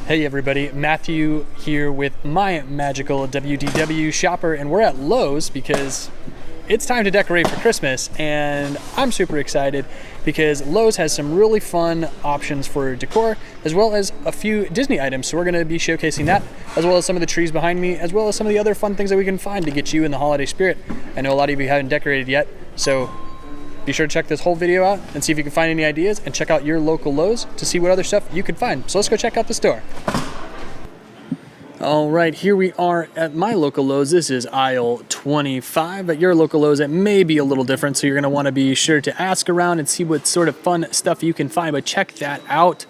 Hey everybody, Matthew here with my magical WDW shopper, and we're at Lowe's because it's time to decorate for Christmas, and I'm super excited because Lowe's has some really fun options for decor as well as a few Disney items. So we're going to be showcasing that as well as some of the trees behind me, as well as some of the other fun things that we can find to get you in the holiday spirit. I know a lot of you haven't decorated yet, so be sure to check this whole video out and see if you can find any ideas, and check out your local Lowe's to see what other stuff you can find. So let's go check out the store. All right, here we are at my local Lowe's. This is aisle 25. At your local Lowe's, it may be a little different, so you're going to want to be sure to ask around and see what sort of fun stuff you can find, but check that out.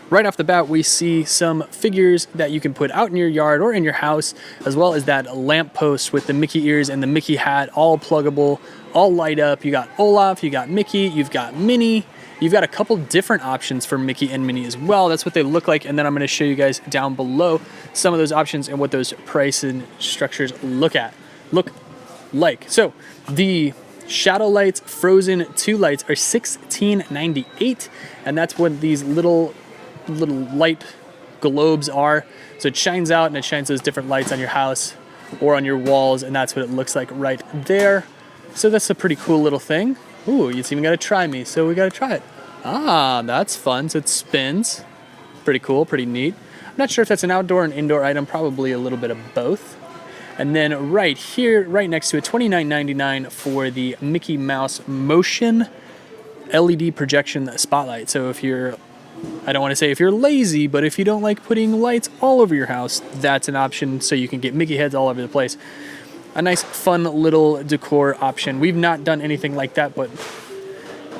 Right off the bat, we see some figures that you can put out in your yard or in your house, as well as that lamp post with the Mickey ears and the Mickey hat, all pluggable, all light up. You got Olaf, you got Mickey, you've got Minnie. You've got a couple different options for Mickey and Minnie as well. That's what they look like, and then I'm going to show you guys down below some of those options and what those price and structures look like. So the Shadow Lights Frozen 2 lights are $16.98, and that's what these little light globes are. So it shines out and it shines those different lights on your house or on your walls, and that's what it looks like right there. So that's a pretty cool little thing. Ooh, it's even got to try me, so we got to try it. Ah, that's fun. So it spins. Pretty cool, pretty neat. I'm not sure if that's an outdoor or an indoor item, probably a little bit of both. And then right here, right next to it, $29.99 for the Mickey Mouse Motion LED projection spotlight. So if you're, I don't want to say if you're lazy, but if you don't like putting lights all over your house, that's an option, so you can get Mickey heads all over the place. A nice, fun little decor option. We've not done anything like that, but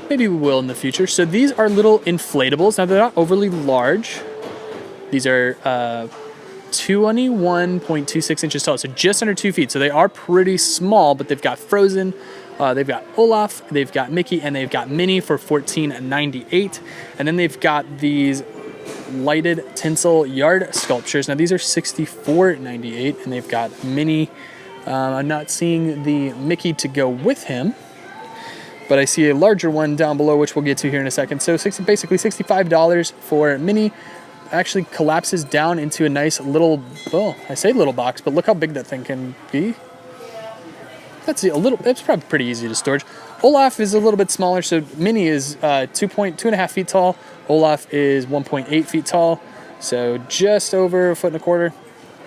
maybe we will in the future. So these are little inflatables. Now, they're not overly large. These are 21.26 inches tall, so just under 2 feet. So they are pretty small, but they've got Frozen, they've got Olaf, they've got Mickey, and they've got Minnie for $14.98. And then they've got these lighted tinsel yard sculptures. Now, these are $64.98, and they've got Minnie. I'm not seeing the Mickey to go with him, but I see a larger one down below, which we'll get to here in a second. So basically $65 for Minnie. Actually collapses down into a nice little, well, I say little box, but look how big that thing can be. That's a little, it's probably pretty easy to storage. Olaf is a little bit smaller, so Minnie is 2.5 feet tall. Olaf is 1.8 feet tall, so just over a foot and a quarter,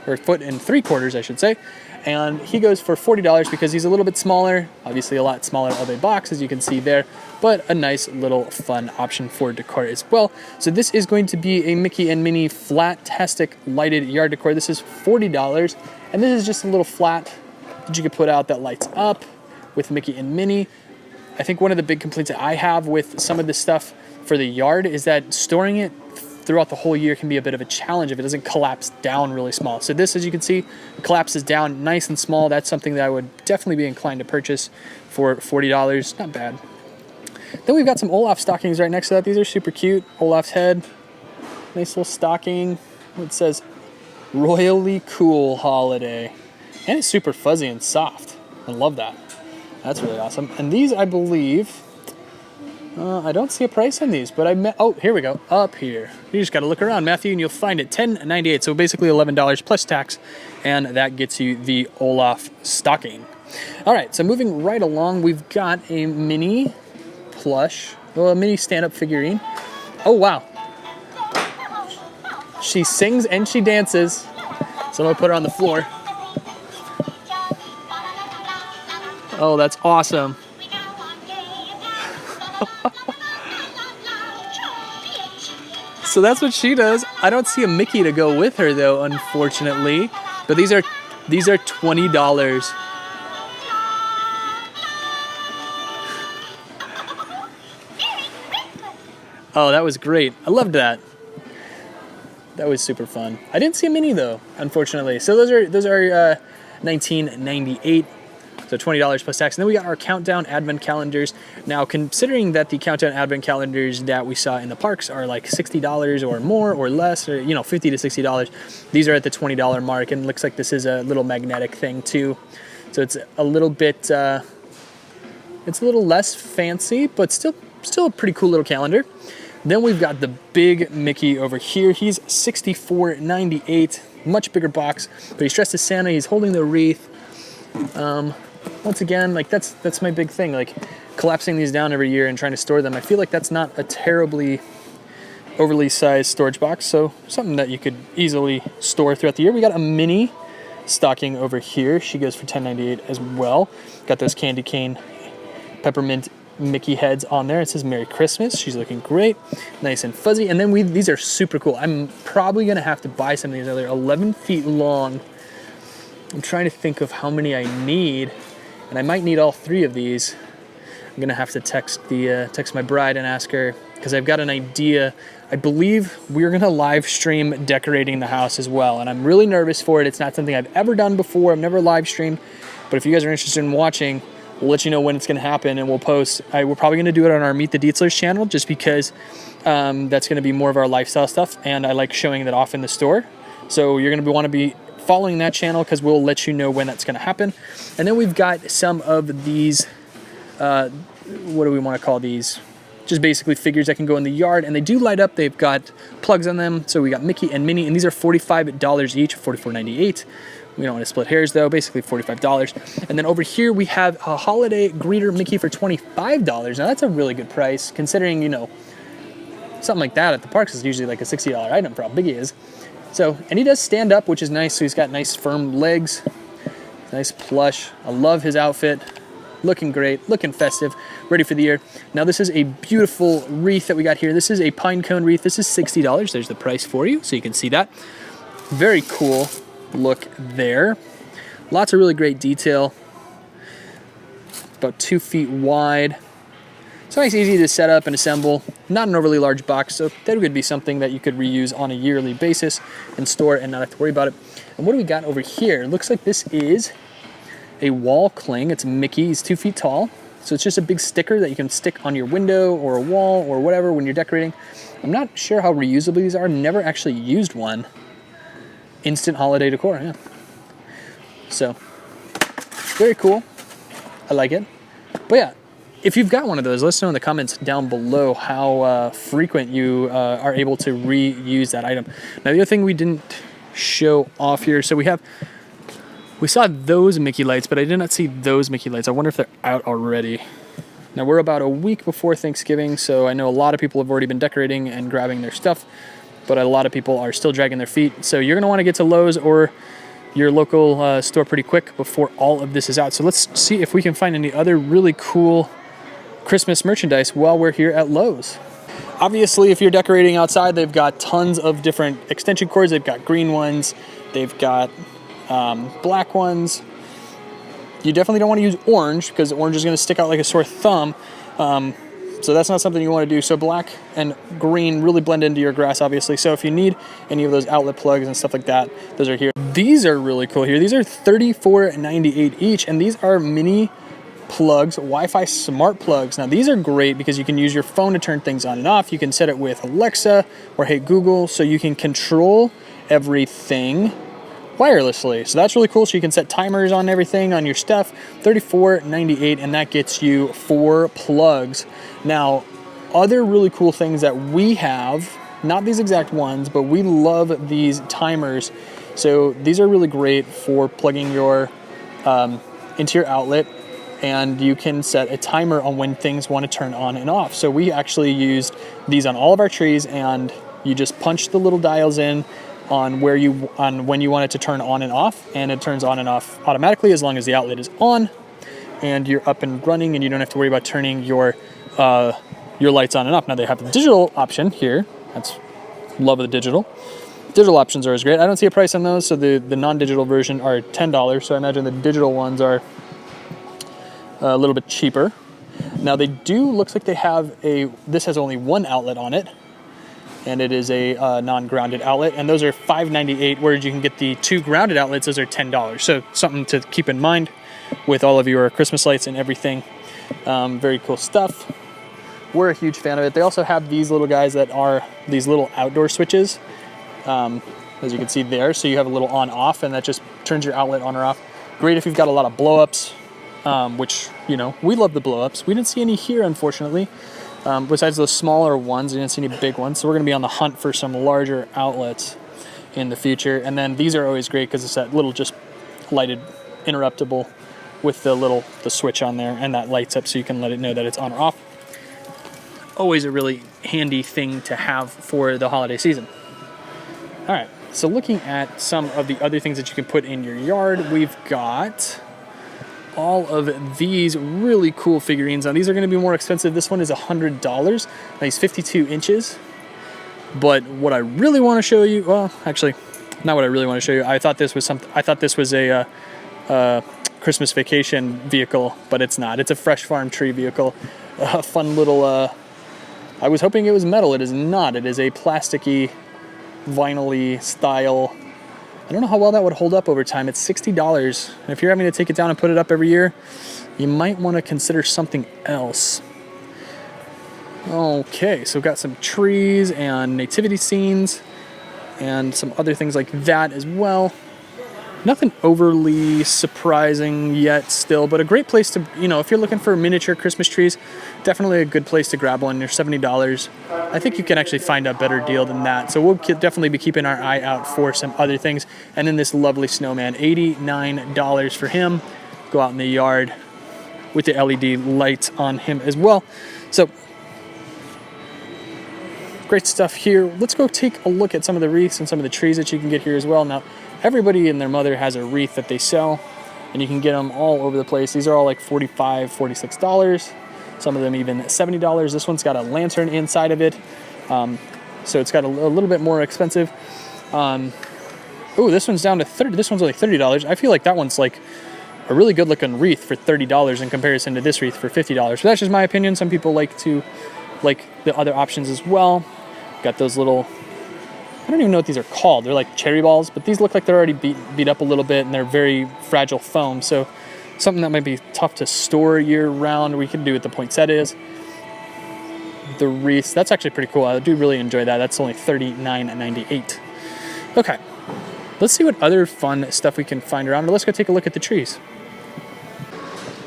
or a foot and 3/4, I should say. And he goes for $40 because he's a little bit smaller, obviously a lot smaller of a box, as you can see there, but a nice little fun option for decor as well. So this is going to be a Mickey and Minnie Flattastic lighted yard decor. This is $40, and this is just a little flat that you could put out that lights up with Mickey and Minnie. I think one of the big complaints that I have with some of this stuff for the yard is that storing it throughout the whole year can be a bit of a challenge if it doesn't collapse down really small. So this, as you can see, collapses down nice and small. That's something that I would definitely be inclined to purchase for $40. Not bad. Then we've got some Olaf stockings right next to that. These are super cute. Olaf's head, nice little stocking. It says Royally Cool Holiday. And it's super fuzzy and soft. I love that. That's really awesome. And these, I believe, I don't see a price on these, but oh, here we go, up here. You just got to look around, Matthew, and you'll find it, $10.98, so basically $11 plus tax, and that gets you the Olaf stocking. All right, so moving right along, we've got a mini plush, well, a mini stand-up figurine. Oh, wow. She sings and she dances, so I'm going to put her on the floor. Oh, that's awesome. So that's what she does. I don't see a Mickey to go with her though, unfortunately. But these are $20. Oh, that was great. I loved that. That was super fun. I didn't see a Minnie though, unfortunately. So those are $19.98. So $20 plus tax. And then we got our countdown advent calendars. Now, considering that the countdown advent calendars that we saw in the parks are like $60 or more or less, or, you know, $50 to $60, these are at the $20 mark. And it looks like this is a little magnetic thing too. So it's a little bit, it's a little less fancy, but still a pretty cool little calendar. Then we've got the big Mickey over here. He's $64.98, much bigger box, but he's dressed as Santa. He's holding the wreath. Once again, like that's my big thing, like collapsing these down every year and trying to store them. I feel like that's not a terribly overly sized storage box, so something that you could easily store throughout the year. We got a Minnie stocking over here. She goes for $10.98 as well. Got those candy cane peppermint Mickey heads on there. It says Merry Christmas. She's looking great, nice and fuzzy. And then these are super cool. I'm probably gonna have to buy some of these. They're 11 feet long. I'm trying to think of how many I need, and I might need all 3 of these. I'm gonna have to text my bride and ask her, because I've got an idea. I believe we're gonna live stream decorating the house as well, and I'm really nervous for it. It's not something I've ever done before. I've never live streamed, but if you guys are interested in watching, we'll let you know when it's gonna happen, and we'll post. We're probably gonna do it on our Meet the Dietzlers channel, just because that's gonna be more of our lifestyle stuff, and I like showing that off in the store. So you're gonna want to be following that channel, because we'll let you know when that's gonna happen. And then we've got some of these, what do we want to call these? Just basically figures that can go in the yard, and they do light up. They've got plugs on them. So we got Mickey and Minnie, and these are $45 each, $44.98. We don't want to split hairs though, basically $45. And then over here we have a holiday greeter Mickey for $25. Now that's a really good price, considering, you know, something like that at the parks is usually like a $60 item for how big he is. So, and he does stand up, which is nice. So he's got nice firm legs, nice plush. I love his outfit. Looking great, looking festive, ready for the year. Now this is a beautiful wreath that we got here. This is a Pinecone wreath. This is $60. There's the price for you, so you can see that. Very cool look there. Lots of really great detail. About 2 feet wide. So nice, easy to set up and assemble. Not an overly large box, so that would be something that you could reuse on a yearly basis and store and not have to worry about it. And what do we got over here? It looks like this is a wall cling. It's Mickey. He's 2 feet tall. So it's just a big sticker that you can stick on your window or a wall or whatever when you're decorating. I'm not sure how reusable these are. Never actually used one. Instant holiday decor, yeah. So, very cool. I like it. But yeah, if you've got one of those, let us know in the comments down below how frequent you are able to reuse that item. Now, the other thing we didn't show off here, so we saw those Mickey lights, but I did not see those Mickey lights. I wonder if they're out already. Now, we're about a week before Thanksgiving, so I know a lot of people have already been decorating and grabbing their stuff, but a lot of people are still dragging their feet. So you're gonna wanna get to Lowe's or your local store pretty quick before all of this is out. So let's see if we can find any other really cool Christmas merchandise while we're here at Lowe's. Obviously, if you're decorating outside, they've got tons of different extension cords. They've got green ones, they've got black ones. You definitely don't want to use orange, because orange is going to stick out like a sore thumb. So that's not something you want to do. So black and green really blend into your grass, obviously. So if you need any of those outlet plugs and stuff like that, those are here. These are really cool here. These are $34.98 each, and these are mini plugs, Wi-Fi smart plugs. Now these are great because you can use your phone to turn things on and off. You can set it with Alexa or Hey Google, so you can control everything wirelessly. So that's really cool. So you can set timers on everything on your stuff. $34.98, and that gets you 4 plugs. Now, other really cool things that we have, not these exact ones, but we love these timers. So these are really great for plugging your into your outlet, and you can set a timer on when things want to turn on and off. So we actually used these on all of our trees, and you just punch the little dials in on when you want it to turn on and off, and it turns on and off automatically as long as the outlet is on, and you're up and running, and you don't have to worry about turning your lights on and off. Now they have the digital option here. That's love of the digital. Digital options are always great. I don't see a price on those, so the non-digital version are $10. So I imagine the digital ones are a little bit cheaper. Now they do, looks like they have this has only one outlet on it, and it is a non-grounded outlet, and those are $5.98, whereas you can get the 2 grounded outlets. Those are $10. So something to keep in mind with all of your Christmas lights and everything. Very cool stuff. We're a huge fan of it. They also have these little guys that are these little outdoor switches, as you can see there. So you have a little on-off, and that just turns your outlet on or off. Great if you've got a lot of blow-ups, which, you know, we love the blow-ups. We didn't see any here, unfortunately. Besides those smaller ones, you didn't see any big ones. So we're going to be on the hunt for some larger outlets in the future. And then these are always great because it's that little just lighted interruptible with the switch on there, and that lights up so you can let it know that it's on or off. Always a really handy thing to have for the holiday season. All right, so looking at some of the other things that you can put in your yard, we've got all of these really cool figurines. Now these are going to be more expensive. This one is $100. Now he's 52 inches. But what I really want to show you, well, actually, not what I really want to show you. I thought this was something. I thought this was a Christmas vacation vehicle, but it's not. It's a fresh farm tree vehicle. A fun little. I was hoping it was metal. It is not. It is a plasticky, vinyl-y style. I don't know how well that would hold up over time. It's $60. And if you're having to take it down and put it up every year, you might want to consider something else. Okay, so we've got some trees and nativity scenes and some other things like that as well. Nothing overly surprising yet still, but a great place to, if you're looking for miniature Christmas trees, definitely a good place to grab one. They're $70. I think you can actually find a better deal than that. So we'll definitely be keeping our eye out for some other things. And then this lovely snowman, $89 for him. Go out in the yard with the LED lights on him as well. So great stuff here. Let's go take a look at some of the wreaths and some of the trees that you can get here as well. Now, everybody and their mother has a wreath that they sell, and you can get them all over the place. These are all like $45, $46. Some of them even $70. This one's got a lantern inside of it, so it's got a little bit more expensive. This one's down to $30. This one's only $30. I feel like that one's like a really good looking wreath for $30 in comparison to this wreath for $50. But that's just my opinion. Some people like the other options as well. Got those little, I don't even know what these are called. They're like cherry balls, but these look like they're already beat up a little bit, and they're very fragile foam. So something that might be tough to store year round. We can do what the poinsettias. The wreaths, that's actually pretty cool. I do really enjoy that. That's only $39.98. Okay, let's see what other fun stuff we can find around. Or let's go take a look at the trees.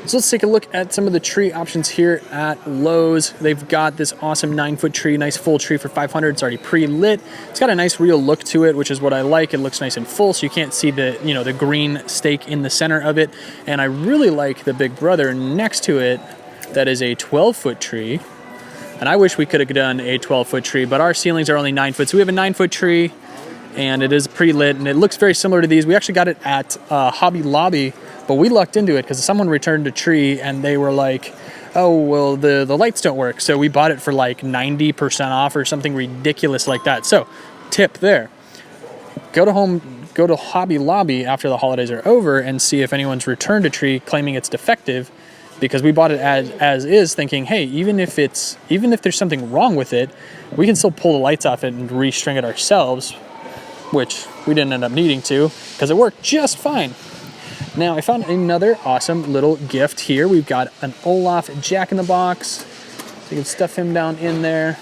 So let's take a look at some of the tree options here at Lowe's. They've got this awesome 9-foot tree, nice full tree for $500. It's already pre-lit. It's got a nice real look to it, which is what I like. It looks nice and full, so you can't see the green stake in the center of it. And I really like the big brother next to it that is a 12-foot tree. And I wish we could have done a 12-foot tree, but our ceilings are only 9 foot. So we have a 9-foot tree, and it is pre-lit, and it looks very similar to these. We actually got it at Hobby Lobby, but we lucked into it because someone returned a tree and they were like, oh, well, the lights don't work. So we bought it for like 90% off or something ridiculous like that. So tip there, go to Hobby Lobby after the holidays are over and see if anyone's returned a tree claiming it's defective, because we bought it as is thinking, hey, even if there's something wrong with it, we can still pull the lights off it and restring it ourselves, which we didn't end up needing to because it worked just fine. Now, I found another awesome little gift here. We've got an Olaf Jack-in-the-Box. So you can stuff him down in there.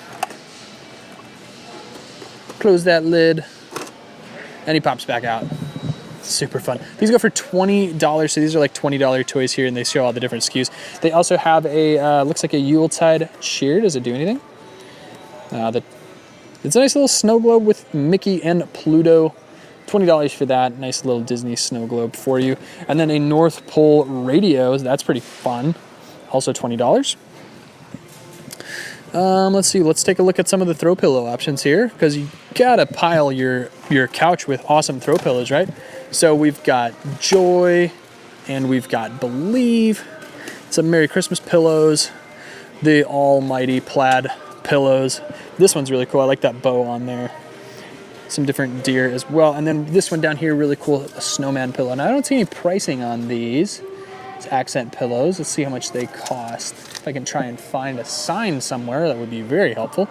Close that lid. And he pops back out. Super fun. These go for $20. So these are like $20 toys here, and they show all the different SKUs. They also have a, looks like a Yuletide cheer. Does it do anything? It's a nice little snow globe with Mickey and Pluto. $20 for that. Nice little Disney snow globe for you. And then a North Pole radio. That's pretty fun. Also $20. Let's see. Let's take a look at some of the throw pillow options here, because you gotta pile your couch with awesome throw pillows, right? So we've got Joy, and we've got Believe. Some Merry Christmas pillows. The almighty plaid pillows. This one's really cool. I like that bow on there. Some different deer as well. And then this one down here, really cool, a snowman pillow. Now, I don't see any pricing on these. It's accent pillows. Let's see how much they cost. If I can try and find a sign somewhere, that would be very helpful.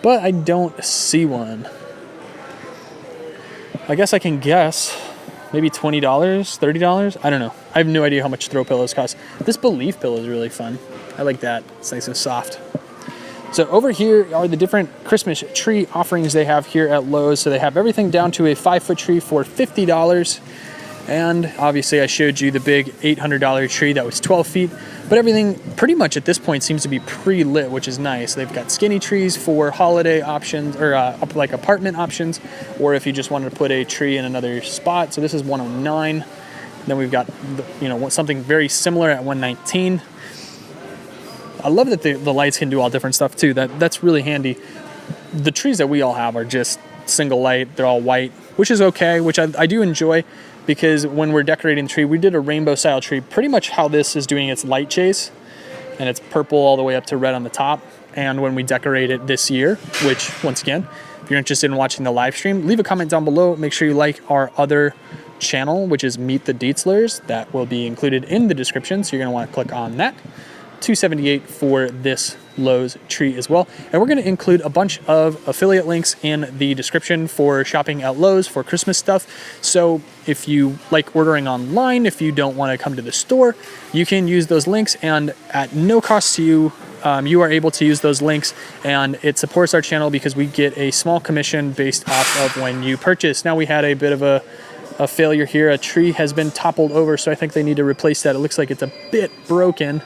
But I don't see one. I guess I can guess. Maybe $20, $30? I don't know. I have no idea how much throw pillows cost. This Believe pillow is really fun. I like that. It's nice and soft. So over here are the different Christmas tree offerings they have here at Lowe's. So they have everything down to a 5-foot tree for $50. And obviously I showed you the big $800 tree that was 12 feet But everything pretty much at this point seems to be pre-lit, which is nice. They've got skinny trees for holiday options, or like apartment options, or if you just wanted to put a tree in another spot. So this is 109. Then we've got, something very similar at 119. I love that the lights can do all different stuff too. That's really handy. The trees that we all have are just single light. They're all white, which is okay, which I do enjoy, because when we're decorating the tree, we did a rainbow style tree, pretty much how this is doing its light chase, and it's purple all the way up to red on the top. And when we decorate it this year, which once again, if you're interested in watching the live stream, leave a comment down below. Make sure you like our other channel, which is Meet the Deetslers. That will be included in the description, so you're going to want to click on that. $278 for this Lowe's tree as well. And we're going to include a bunch of affiliate links in the description for shopping at Lowe's for Christmas stuff. So if you like ordering online, if you don't want to come to the store, you can use those links, and at no cost to you, you are able to use those links, and it supports our channel because we get a small commission based off of when you purchase. Now, we had a bit of a failure here. A tree has been toppled over, so I think they need to replace that. It looks like it's a bit broken.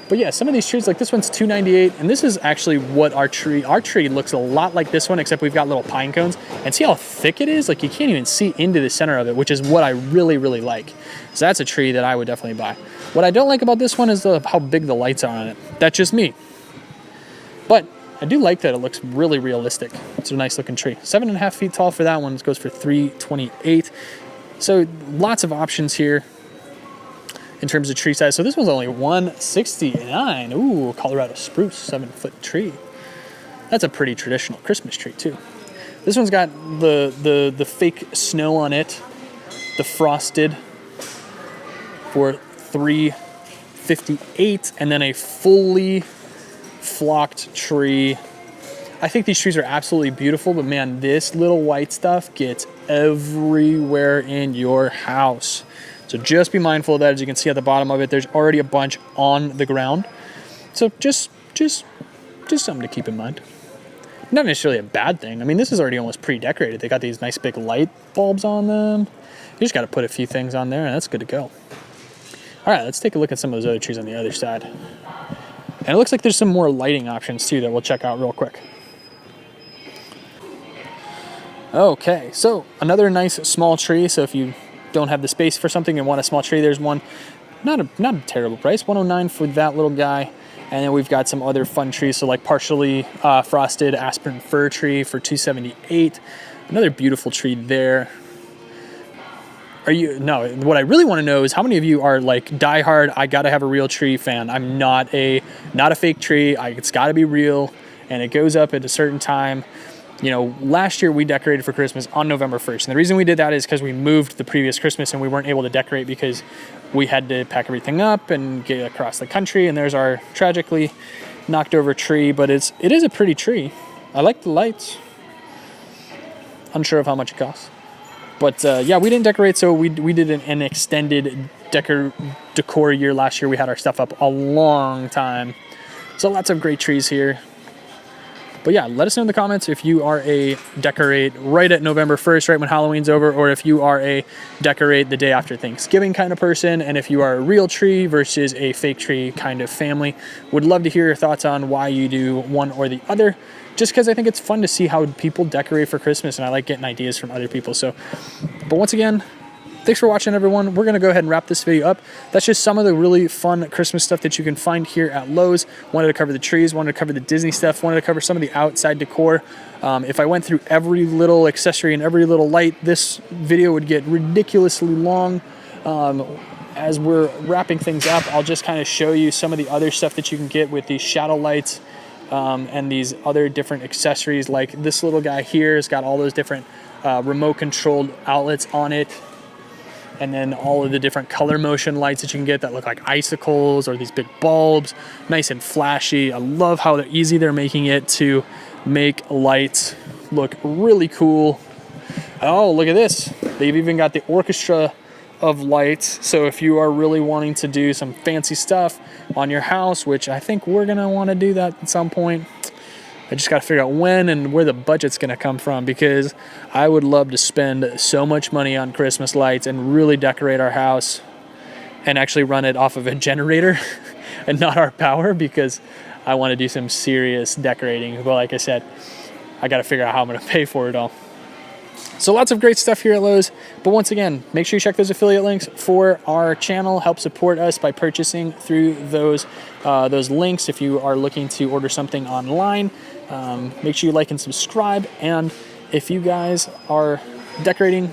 But yeah, some of these trees, like this one's $298, and this is actually what our tree looks a lot like this one, except we've got little pine cones. And see how thick it is? Like, you can't even see into the center of it, which is what I really, really like. So that's a tree that I would definitely buy. What I don't like about this one is how big the lights are on it. That's just me. But I do like that it looks really realistic. It's a nice looking tree. 7.5 feet tall for that one. It goes for $328. So lots of options here in terms of tree size. So this one's only $169. Ooh, Colorado spruce, 7-foot tree. That's a pretty traditional Christmas tree too. This one's got the fake snow on it, the frosted, for $358, and then a fully flocked tree. I think these trees are absolutely beautiful, but man, this little white stuff gets everywhere in your house. So just be mindful of that. As you can see at the bottom of it, there's already a bunch on the ground. So just something to keep in mind. Not necessarily a bad thing. I mean, this is already almost pre-decorated. They got these nice big light bulbs on them. You just got to put a few things on there, and that's good to go. All right, let's take a look at some of those other trees on the other side. And it looks like there's some more lighting options too that we'll check out real quick. Okay, so another nice small tree. So if you don't have the space for something and want a small tree, there's one. Not a terrible price, $109 for that little guy. And then we've got some other fun trees, so like partially frosted aspen fir tree for $278. Another beautiful tree there. What I really want to know is how many of you are like diehard, I gotta have a real tree fan. I'm not a fake tree. It's gotta be real, and it goes up at a certain time. Last year we decorated for Christmas on November 1st. And the reason we did that is because we moved the previous Christmas and we weren't able to decorate because we had to pack everything up and get across the country. And there's our tragically knocked over tree, but it is a pretty tree. I like the lights. Unsure of how much it costs. But yeah, we didn't decorate, so we did an extended decor year last year. We had our stuff up a long time. So lots of great trees here. But yeah, let us know in the comments if you are a decorate right at November 1st, right when Halloween's over, or if you are a decorate the day after Thanksgiving kind of person, and if you are a real tree versus a fake tree kind of family. Would love to hear your thoughts on why you do one or the other, just because I think it's fun to see how people decorate for Christmas, and I like getting ideas from other people. So, but once again, thanks for watching, everyone. We're going to go ahead and wrap this video up. That's just some of the really fun Christmas stuff that you can find here at Lowe's. Wanted to cover the trees, wanted to cover the Disney stuff, wanted to cover some of the outside decor. If I went through every little accessory and every little light, this video would get ridiculously long. As we're wrapping things up, I'll just kind of show you some of the other stuff that you can get with these shadow lights and these other different accessories. Like this little guy here has got all those different remote controlled outlets on it. And then all of the different color motion lights that you can get that look like icicles or these big bulbs, nice and flashy. I love how easy they're making it to make lights look really cool. Oh, look at this. They've even got the orchestra of lights. So if you are really wanting to do some fancy stuff on your house, which I think we're gonna want to do that at some point, I just got to figure out when and where the budget's going to come from, because I would love to spend so much money on Christmas lights and really decorate our house and actually run it off of a generator and not our power, because I want to do some serious decorating. But like I said, I got to figure out how I'm going to pay for it all. So lots of great stuff here at Lowe's. But once again, make sure you check those affiliate links for our channel. Help support us by purchasing through those links. If you are looking to order something online, make sure you like and subscribe. And if you guys are decorating,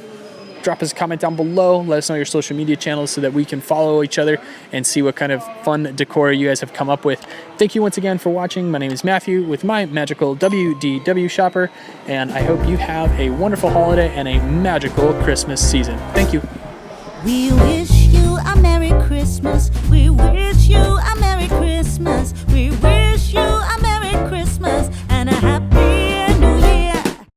drop us a comment down below. Let us know your social media channels so that we can follow each other and see what kind of fun decor you guys have come up with. Thank you once again for watching. My name is Matthew with my magical WDW shopper, and I hope you have a wonderful holiday and a magical Christmas season. Thank you. We wish you a Merry Christmas. We wish you a Merry Christmas. We wish you a Merry